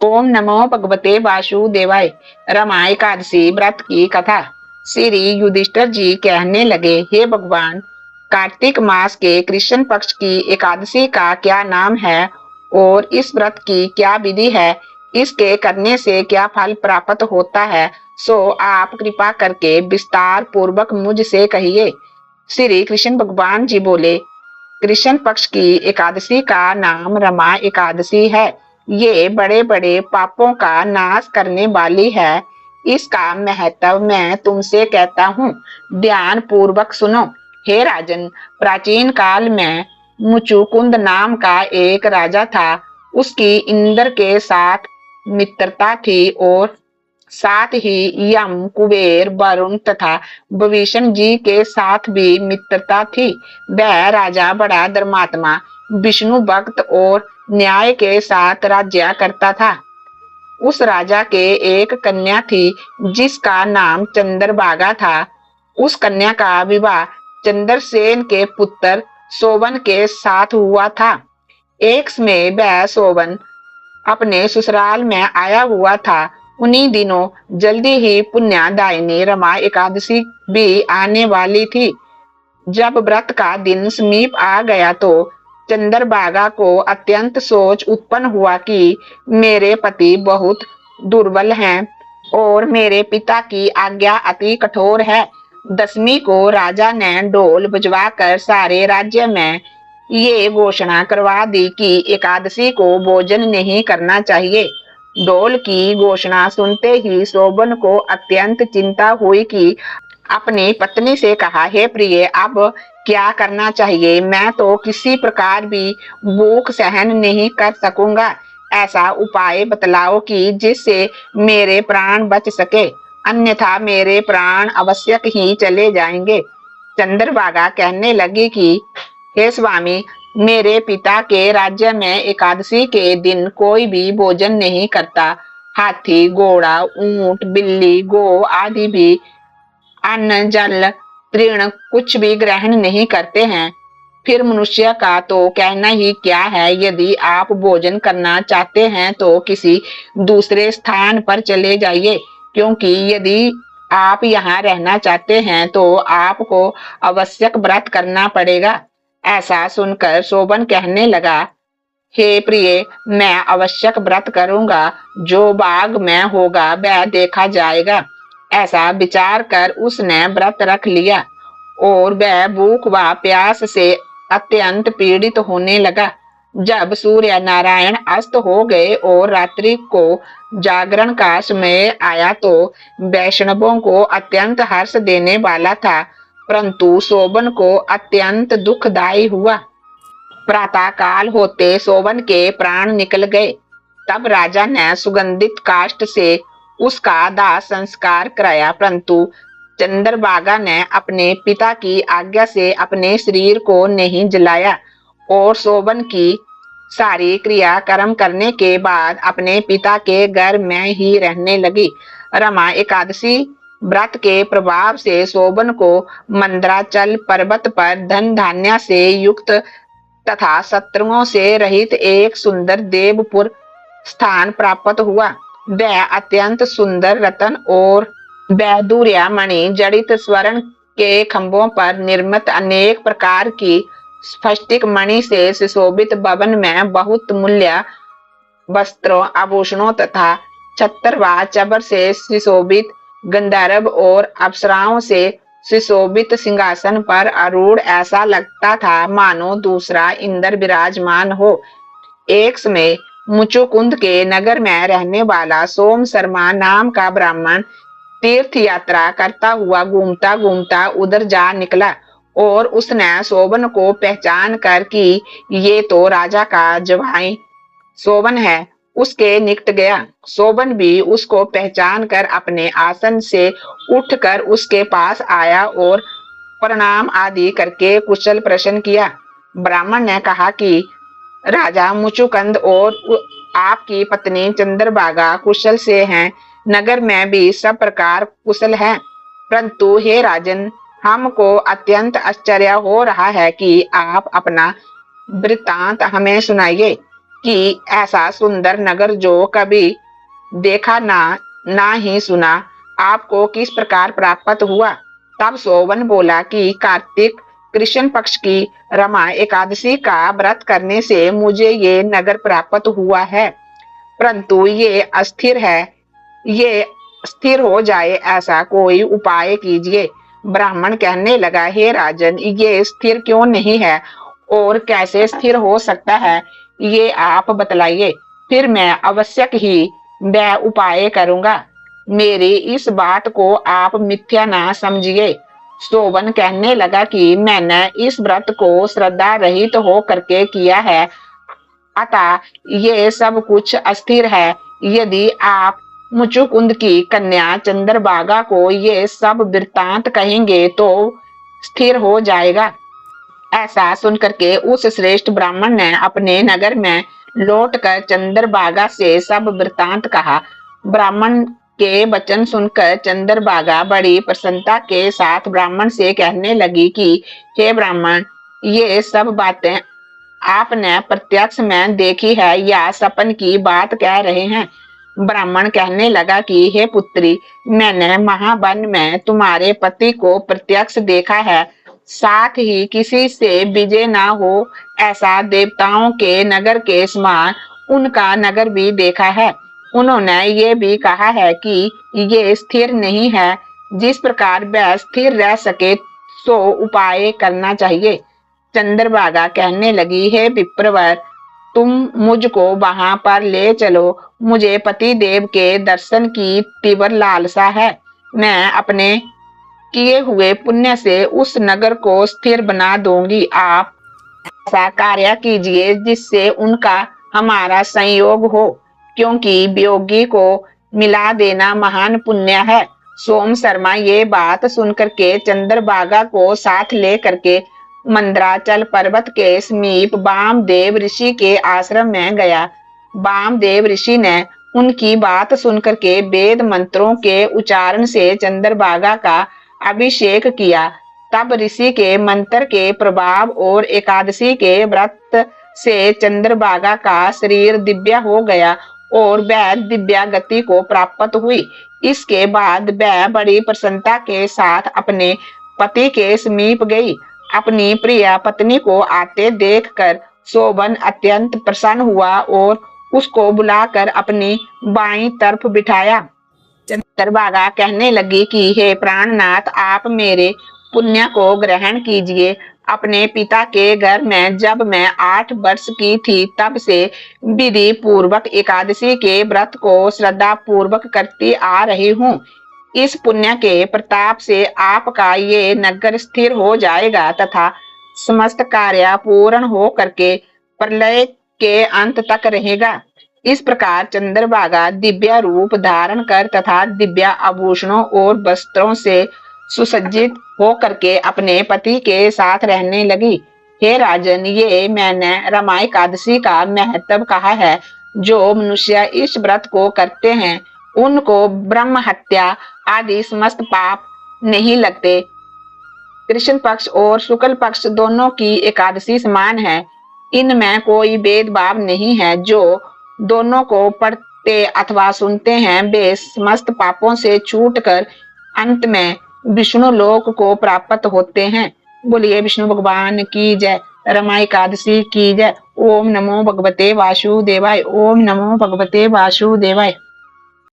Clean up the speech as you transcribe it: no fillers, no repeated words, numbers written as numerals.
ओम नमो भगवते वासुदेवाय। रामायण एकादशी व्रत की कथा। श्री युधिष्ठिर जी कहने लगे, हे भगवान, कार्तिक मास के कृष्ण पक्ष की एकादशी का क्या नाम है और इस व्रत की क्या विधि है? इसके करने से क्या फल प्राप्त होता है? सो आप कृपा करके विस्तार पूर्वक मुझसे कहिए। श्री कृष्ण भगवान जी बोले, कृष्ण पक्ष की एकादशी का नाम रमा एकादशी है। ये बड़े बड़े पापों का नाश करने वाली है। इसका महत्व मैं तुमसे कहता हूँ, ध्यान पूर्वक सुनो। हे राजन, प्राचीन काल में मुचुकुंद नाम का एक राजा था। उसकी इंद्र के साथ मित्रता थी और साथ ही यम, कुबेर, वरुण तथा विभीषण जी के साथ भी मित्रता थी। वह राजा बड़ा धर्मात्मा, विष्णु भक्त और न्याय के साथ राज्य करता था। उस राजा के एक कन्या थी जिसका नाम चंद्रभागा था। उस कन्या का विवाह चंद्रसेन के पुत्र सोवन के साथ हुआ था। एक समय वह सोवन अपने ससुराल में आया हुआ था। उन्हीं दिनों जल्दी ही पुण्यदायिनी रमा एकादशी भी आने वाली थी। जब व्रत का दिन समीप आ गया तो चंद्रभागा को अत्यंत सोच उत्पन्न हुआ कि मेरे पति बहुत दुर्बल हैं और मेरे पिता की आज्ञा अति कठोर है। दसवीं को राजा ने ढोल बजवाकर सारे राज्य में ये घोषणा करवा दी कि एकादशी को भोजन नहीं करना चाहिए। ढोल की घोषणा सुनते ही शोभन को अत्यंत चिंता हुई कि अपनी पत्नी से कहा, हे प्रिय, अब क्या करना चाहिए? मैं तो किसी प्रकार भी भूख सहन नहीं कर सकूंगा। ऐसा उपाय बतलाओ कि जिससे मेरे प्राण बच सके, अन्यथा मेरे प्राण आवश्यक ही चले जाएंगे। चंद्रभागा कहने लगी कि हे स्वामी, मेरे पिता के राज्य में एकादशी के दिन कोई भी भोजन नहीं करता। हाथी, घोड़ा, ऊंट, बिल्ली, गौ आदि भी अन्न, जल, तृण कुछ भी ग्रहण नहीं करते हैं। फिर मनुष्य का तो कहना ही क्या है। यदि आप भोजन करना चाहते हैं तो किसी दूसरे स्थान पर चले जाइए, क्योंकि यदि आप यहाँ रहना चाहते हैं तो आपको आवश्यक व्रत करना पड़ेगा। ऐसा सुनकर शोभन कहने लगा, हे प्रिय, मैं आवश्यक व्रत करूंगा। जो भाग में होगा वह देखा जाएगा। ऐसा विचार कर उसने व्रत रख लिया और वह भूख व प्यास से अत्यंत पीड़ित होने लगा। जब सूर्य नारायण अस्त हो गए और रात्रि को जागरण का समय आया तो वैष्णवों को अत्यंत हर्ष देने वाला था, परंतु शोभन को अत्यंत दुखदायी हुआ। प्रातः काल होते शोभन के प्राण निकल गए। तब राजा ने सुगंधित काष्ठ से उसका दाह संस्कार कराया, परंतु चंद्रभागा ने अपने पिता की आज्ञा से अपने शरीर को नहीं जलाया और शोभन की सारी क्रिया कर्म करने के बाद अपने पिता के घर में ही रहने लगी। रमा एकादशी व्रत के प्रभाव से शोभन को मंदराचल पर्वत पर धन धान्य से युक्त तथा शत्रुओं से रहित एक सुंदर देवपुर स्थान प्राप्त हुआ। वह अत्यंत सुंदर रतन और वैदूर्य मणि जड़ित स्वर्ण के खंभों पर निर्मित अनेक प्रकार की स्फटिक मणि से सुशोभित भवन में बहुत मूल्य वस्त्रों, आभूषणों तथा छत्र व चबर से सुशोभित गंधर्व और अप्सराओं से सुशोभित सिंहासन पर आरूढ़ ऐसा लगता था मानो दूसरा इंद्र विराजमान हो। एक समय मुचुकुंद के नगर में रहने वाला सोम शर्मा नाम का ब्राह्मण तीर्थ यात्रा करता हुआ घूमता घूमता उधर जा निकला और उसने शोभन को पहचान कर कि ये तो राजा का जवाई शोभन है, उसके निकट गया। शोभन भी उसको पहचान कर अपने आसन से उठकर उसके पास आया और प्रणाम आदि करके कुशल प्रश्न किया। ब्राह्मण ने कहा कि राजा मुचुकुंद और आपकी पत्नी चंद्रभागा कुशल से हैं। नगर में भी सब प्रकार कुशल है, परंतु हे राजन, हमको अत्यंत आश्चर्य हो रहा है कि आप अपना वृत्तांत हमें सुनाइए। कि ऐसा सुंदर नगर जो कभी देखा ना ही सुना, आपको किस प्रकार प्राप्त हुआ? तब सोवन बोला कि कार्तिक कृष्ण पक्ष की रमा एकादशी का व्रत करने से मुझे ये नगर प्राप्त हुआ है, परंतु ये अस्थिर है। ये स्थिर हो जाए ऐसा कोई उपाय कीजिए। ब्राह्मण कहने लगा, हे राजन, ये स्थिर क्यों नहीं है और कैसे स्थिर हो सकता है, ये आप बतलाइए, फिर मैं अवश्य ही वह उपाय करूंगा। मेरी इस बात को आप मिथ्या ना समझिए। सोवन कहने लगा कि मैंने इस व्रत को श्रद्धा रहित हो करके किया है, अतः ये सब कुछ अस्थिर है। यदि आप मुचुकुंद की कन्या चंद्रभागा को ये सब वृत्तांत कहेंगे तो स्थिर हो जाएगा। ऐसा सुनकर के उस श्रेष्ठ ब्राह्मण ने अपने नगर में लौटकर चंद्रभागा से सब वृत्तांत कहा। ब्राह्मण के वचन सुनकर चंद्रभागा बड़ी प्रसन्नता के साथ ब्राह्मण से कहने लगी कि हे ब्राह्मण, ये सब बातें आपने प्रत्यक्ष में देखी है या सपन की बात कह रहे हैं? ब्राह्मण कहने लगा कि हे पुत्री, मैंने महावन में तुम्हारे पति को प्रत्यक्ष देखा है, साथ ही किसी से विजय ना हो ऐसा देवताओं के नगर के समान उनका नगर भी देखा है। उन्होंने ये भी कहा है कि ये स्थिर नहीं है, जिस प्रकार वह स्थिर रह सके सो उपाय करना चाहिए। चंद्रभागा कहने लगी, हे विप्रवर, तुम मुझको वहां पर ले चलो, मुझे पति देव के दर्शन की तीव्र लालसा है। मैं अपने किए हुए पुण्य से उस नगर को स्थिर बना दूंगी। आप ऐसा कार्य कीजिए जिससे उनका हमारा संयोग हो, क्योंकि वियोगी को मिला देना महान पुण्य है। सोम शर्मा ये बात सुनकर के चंद्रभागा को साथ ले करके मंदराचल पर्वत के समीप वामदेव ऋषि के आश्रम में गया। वामदेव ऋषि ने उनकी बात सुनकर के वेद मंत्रों के उच्चारण से चंद्रभागा का अभिषेक किया। तब ऋषि के मंत्र के प्रभाव और एकादशी के व्रत से चंद्रभागा का शरीर दिव्य हो गया और वह दिव्या गति को प्राप्त हुई। इसके बाद वह बड़ी प्रसन्नता के साथ अपने पति के समीप गई। अपनी प्रिय पत्नी को आते देखकर शोभन अत्यंत प्रसन्न हुआ और उसको बुलाकर अपनी बाईं तरफ बिठाया। चंद्रभागा कहने लगी कि हे प्राणनाथ, आप मेरे पुण्य को ग्रहण कीजिए। अपने पिता के घर में जब मैं 8 वर्ष की थी तब से विधि पूर्वक एकादशी के व्रत को श्रद्धा पूर्वक करती आ रही हूँ। इस पुण्य के प्रताप से आपका ये नगर स्थिर हो जाएगा तथा समस्त कार्य पूर्ण हो करके प्रलय के अंत तक रहेगा। इस प्रकार चंद्रभागा दिव्य रूप धारण कर तथा दिव्य आभूषणों और वस्त्रों से सुसज्जित हो करके अपने पति के साथ रहने लगी। हे राजन, ये मैंने रमा एकादशी का महत्व कहा है। जो मनुष्य इस व्रत को करते हैं उनको ब्रह्म हत्या आदि समस्त पाप नहीं लगते। कृष्ण पक्ष और शुक्ल पक्ष दोनों की एकादशी समान है, इनमें कोई भेदभाव नहीं है। जो दोनों को पढ़ते अथवा सुनते हैं वे समस्त पापों से छूटकर अंत में विष्णु लोक को प्राप्त होते हैं। बोलिए विष्णु भगवान की जय। रमा एकादशी की जय। ओम नमो भगवते वासुदेवाय। ओम नमो भगवते वासुदेवाय।